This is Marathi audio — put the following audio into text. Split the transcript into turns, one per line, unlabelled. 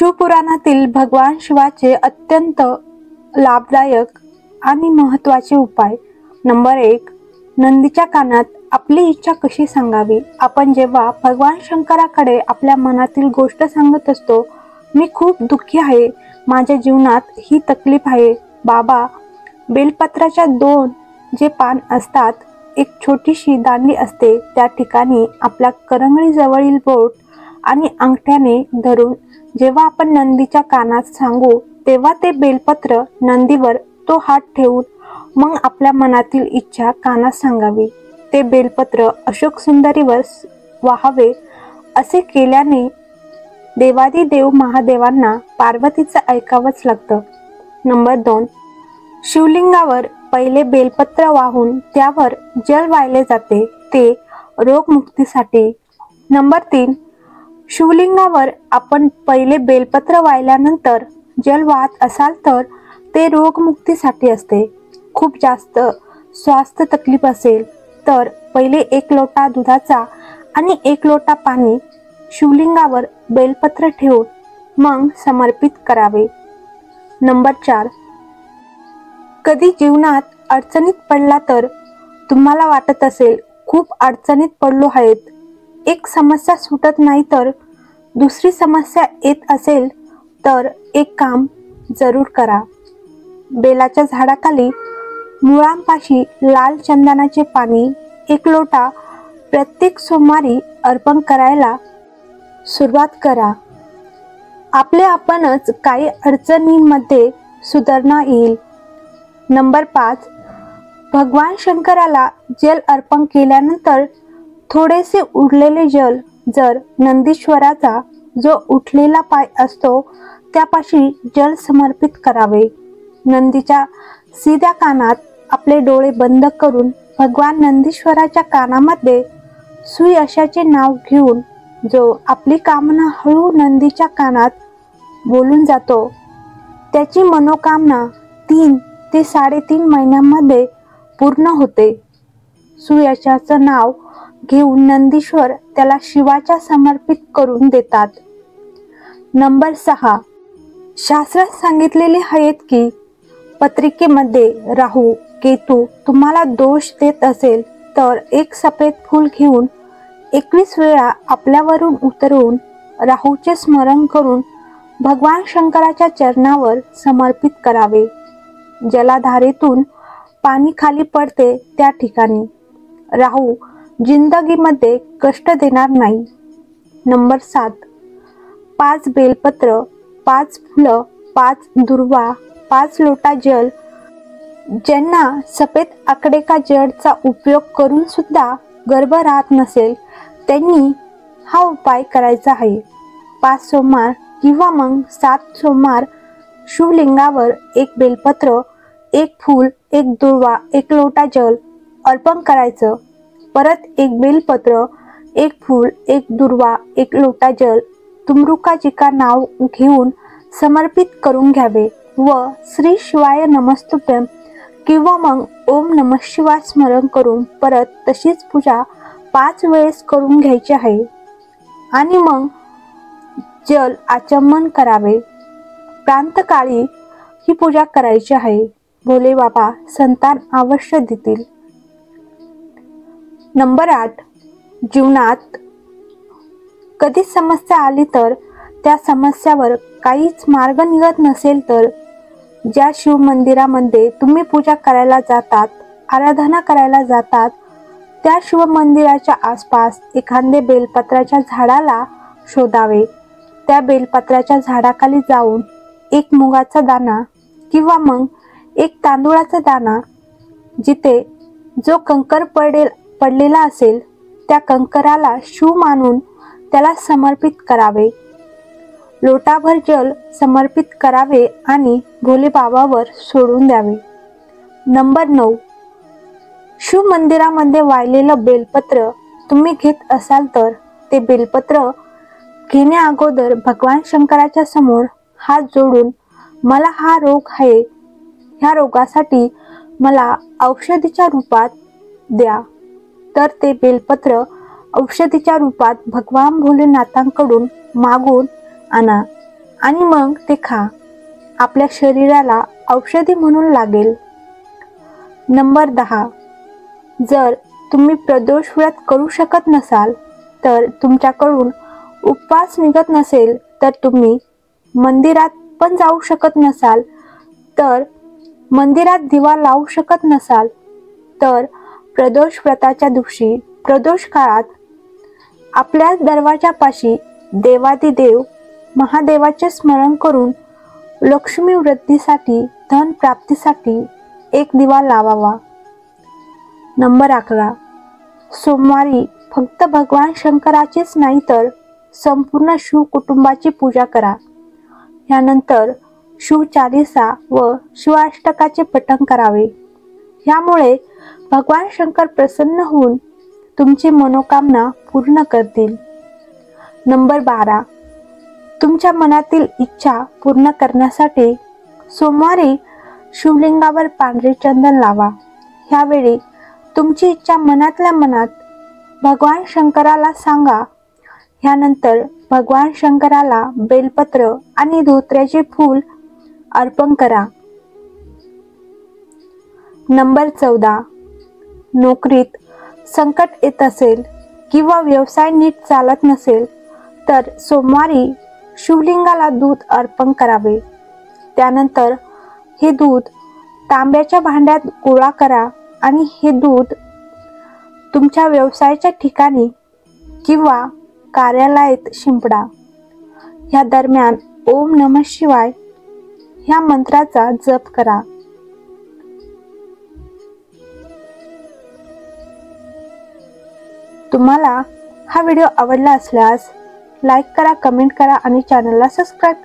शिवपुराणातील भगवान शिवाचे अत्यंत लाभदायक आणि महत्त्वाचे उपाय. नंबर 1. नंदीच्या कानात आपली इच्छा कशी सांगावी. आपण जेव्हा भगवान शंकराकडे आपल्या मनातील गोष्ट सांगत असतो, मी खूप दुःखी आहे, माझ्या जीवनात ही तकलीफ आहे. बाबा, बेलपत्राच्या 2 जे पान असतात, एक छोटीशी दांडी असते, त्या ठिकाणी आपल्या करंगळीजवळील बोट आणि अंगठ्याने धरून जेव्हा आपण नंदीच्या कानात सांगू, तेव्हा ते बेलपत्र नंदीवर तो हात ठेवून मग आपल्या मनातील इच्छा कानात सांगावी. ते बेलपत्र अशोक सुंदरीवर वाहावे. असे केल्याने देवादिदेव महादेवांना पार्वतीचं ऐकावंच लागतं. नंबर 2. शिवलिंगावर पहिले बेलपत्र वाहून त्यावर जल वाहिले जाते, ते रोगमुक्तीसाठी. नंबर 3. शिवलिंगावर आपण पहिले बेलपत्र वाहिल्यानंतर जल वाहत असाल तर ते रोगमुक्तीसाठी असते. खूप जास्त स्वास्थ्य तकलीफ असेल तर पहिले 1 लोटा दुधाचा आणि 1 लोटा पाणी शिवलिंगावर बेलपत्र ठेवून मग समर्पित करावे. नंबर 4. कधी जीवनात अडचणीत पडला तर तुम्हाला वाटत असेल खूप अडचणीत पडलो आहेत, एक समस्या सुटत नाही तर दुसरी समस्या येत असेल तर एक काम जरूर करा. बेलाच्या झाडाखाली मुळांपाशी लाल चंदनाचे पाणी 1 लोटा प्रत्येक सोमवारी अर्पण करायला सुरुवात करा. आपले आपणच काही अडचणींमध्ये सुधारणा येईल. नंबर 5. भगवान शंकराला जल अर्पण केल्यानंतर थोडेसे उरलेले जल जर नंदीश्वराचा जो उठलेला पाय असतो त्यापाशी जल समर्पित करावे. नंदीच्या सीध्या कानात आपले डोळे बंद करून भगवान नंदीश्वराच्या कानामध्ये सुयशाचे नाव घेऊन जो आपली कामना हळू नंदीच्या कानात बोलून जातो, त्याची मनोकामना 3 ते 3.5 महिन्यांमध्ये पूर्ण होते. सुयशाचं नाव घेऊन नंदीश्वर त्याला शिवाच्या समर्पित करून देतात. नंबर 6. शास्त्रात सांगितलेले आहेत की पत्रिकेमध्ये राहू केतू तुम्हाला दोष देत असेल तर एक सफेद फूल घेऊन 21 वेळा आपल्यावरून उतरवून राहूचे स्मरण करून भगवान शंकराच्या चरणावर समर्पित करावे. जलाधारेतून पाणी खाली पडते त्या ठिकाणी राहू जिंदगीमध्ये कष्ट देणार नाही. नंबर 7. 5 बेलपत्र, 5 फुलं, 5 दुर्वा, 5 लोटा जल. ज्यांना सफेद आकडे का जडचा उपयोग करून सुद्धा गर्भ राहत नसेल त्यांनी हा उपाय करायचा आहे. 5 सोमवार किंवा मग 7 सोमवार शिवलिंगावर 1 बेलपत्र, 1 फूल, 1 दुर्वा, 1 लोटा जल अर्पण करायचं. परत 1 बेलपत्र, 1 फूल, 1 दुर्वा, 1 लोटा जल तुमरुकाजी का नाव घेऊन समर्पित करून घ्यावे व श्री शिवाय नमस्तुभ्यम किंवा मग ओम नमः शिवाय स्मरण करून परत तशीच पूजा 5 वेळेस करून घ्यायची आहे आणि मग जल आचमन करावे. प्रांतकाळी ही पूजा करायची आहे. भोले बाबा संतान अवश्य देतील. नंबर 8. जीवनात कधी समस्या आली तर त्या समस्यावर काहीच मार्ग निघत नसेल तर ज्या शिव मंदिरामध्ये तुम्ही पूजा करायला जातात, आराधना करायला जातात, त्या शिव मंदिराच्या आसपास एखादे बेलपत्राच्या झाडाला शोधावे. त्या बेलपत्राच्या झाडाखाली जाऊन 1 मुगाचा दाणा किंवा मग 1 तांदूळाचा दाणा, जिथे जो कंकर पडलेला असेल त्या कंकराला शिव मानून त्याला समर्पित करावे. लोटाभर जल समर्पित करावे आणि भोले बाबावर सोडून द्यावे. नंबर 9. शिव मंदिरामध्ये वाहिलेलं बेलपत्र तुम्ही घेत असाल तर ते बेलपत्र घेण्या अगोदर भगवान शंकराच्या समोर हात जोडून मला हा रोग आहे, ह्या रोगासाठी मला औषधीच्या रूपात द्या, तर ते बेलपत्र औषधीच्या रूपात भगवान भोलेनाथांकडून मागून आणा आणि मग ते खा. आपल्या शरीराला औषधी म्हणून लागेल. नंबर 10. जर तुम्ही प्रदोष व्रत करू शकत नसाल, तर तुमच्याकडून उपवास निघत नसेल, तर तुम्ही मंदिरात पण जाऊ शकत नसाल, तर मंदिरात दिवा लावू शकत नसाल, तर प्रदोष व्रताच्या दिवशी प्रदोष काळात आपल्या दरवाजापाशी देवादिदेव महादेवाचे स्मरण करून लक्ष्मी वृद्धीसाठी, धन प्राप्तीसाठी एक दिवा लावावा. नंबर 11. सोमवारी फक्त भगवान शंकराचीच नाही तर संपूर्ण शिव कुटुंबाची पूजा करा. यानंतर शिव चालीसा व शिवाष्टकाचे पठण करावे. यामुळे भगवान शंकर प्रसन्न होऊन तुमची मनोकामना पूर्ण करतील. नंबर 12. तुमच्या मनातील इच्छा पूर्ण करण्यासाठी सोमवारी शिवलिंगावर पांढरे चंदन लावा. ह्यावेळी तुमची इच्छा मनातल्या मनात भगवान शंकराला सांगा. यानंतर भगवान शंकराला बेलपत्र आणि धोत्र्याचे फूल अर्पण करा. नंबर 14. नोकरीत संकट येत असेल किंवा व्यवसाय नीट चालत नसेल, तर सोमवारी शिवलिंगाला दूध अर्पण करावे. त्यानंतर हे दूध तांब्याच्या भांड्यात गोळा करा आणि हे दूध तुमच्या व्यवसायाच्या ठिकाणी किंवा कार्यालयात शिंपडा. या दरम्यान ओम नमः शिवाय ह्या मंत्राचा जप करा. तुम्हाला हा व्हिडिओ आवडला असल्यास लाईक करा, कमेंट करा आणि चॅनलला सबस्क्राईब